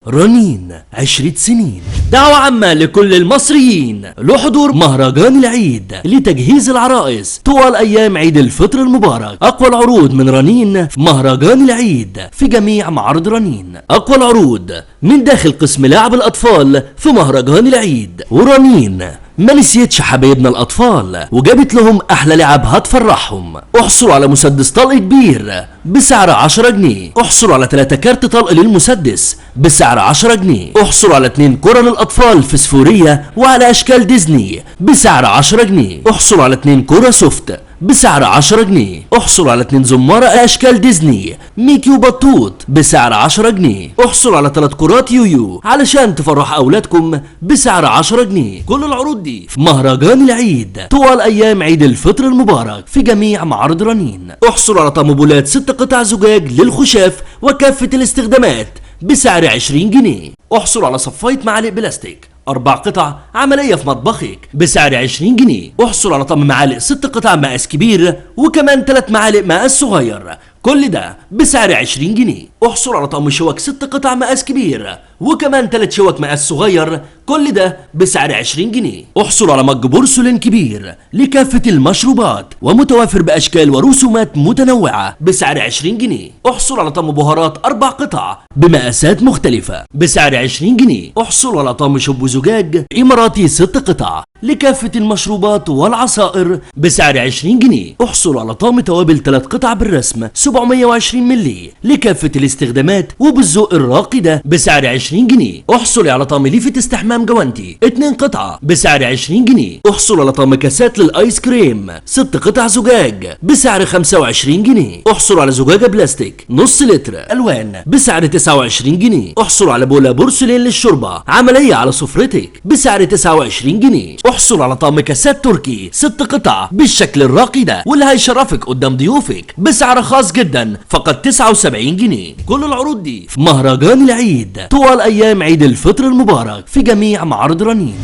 رنين 10 سنين. دعوة عامة لكل المصريين لحضور مهرجان العيد لتجهيز العرائس طوال أيام عيد الفطر المبارك. أقوى العروض من رنين في مهرجان العيد في جميع معارض رنين. أقوى العروض من داخل قسم لعب الأطفال في مهرجان العيد. ورنين ما نسيتش حبايبنا الأطفال وجابت لهم أحلى لعب هتفرحهم. احصلوا على مسدس طلق كبير بسعر 10 جنيه. احصلوا على 3 كارت طلق للمسدس بسعر 10 جنيه. احصلوا على 2 كرة للأطفال فسفورية وعلى أشكال ديزني بسعر 10 جنيه. احصلوا على 2 كرة سوفت بسعر 10 جنيه. احصلوا على 2 زمارة اشكال ديزني ميكي وبطوط بسعر 10 جنيه. احصلوا على 3 كرات يويو علشان تفرح اولادكم بسعر 10 جنيه. كل العروض دي في مهرجان العيد طوال ايام عيد الفطر المبارك في جميع معارض رنين. احصلوا على طنبولات 6 قطع زجاج للخشاف وكافة الاستخدامات بسعر 20 جنيه. احصلوا على صفاية معالق بلاستيك 4 قطع عملية في مطبخك بسعر 20 جنيه. احصل على طقم معالق 6 قطع مقاس كبير وكمان 3 معالق مقاس صغير، كل ده بسعر 20 جنيه. احصل على طقم شوك 6 قطع مقاس كبير وكمان 3 شوك مقاس صغير، كل ده بسعر 20 جنيه. احصل على مج بورسلين كبير لكافة المشروبات ومتوافر بأشكال ورسومات متنوعة بسعر 20 جنيه. احصل على طقم بهارات 4 قطع بمقاسات مختلفة بسعر 20 جنيه. احصل على طقم شوب زجاج إماراتي 6 قطع لكافة المشروبات والعصائر بسعر 20 جنيه. احصل على طقم توابل 3 قطع بالرسم 720 مللي لكافة الاستخدامات وبالذوق الراقي ده بسعر 20 جنيه. احصل على طقم ليفة استحمام جوانتي 2 قطعة بسعر 20 جنيه. احصل على طقم كاسات للايس كريم 6 قطع زجاج بسعر 25 جنيه. احصل على زجاجة بلاستيك نص لتر الوان بسعر 29 جنيه. احصل على بولا بورسلين للشوربة عملية على سفرتك بسعر 29 جنيه. احصل على طقم كاسات تركي 6 قطع بالشكل الراقي ده واللي هيشرفك قدام ضيوفك بسعر خاص جدا فقط 79 جنيه. كل العروض دي في مهرجان العيد طوال ايام عيد الفطر المبارك في جميع معارض رنين.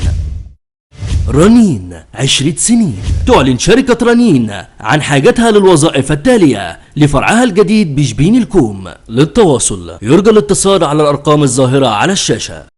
رنين 10 سنين. تعلن شركة رنين عن حاجتها للوظائف التالية لفرعها الجديد بشبين الكوم. للتواصل يرجى الاتصال على الأرقام الظاهرة على الشاشة.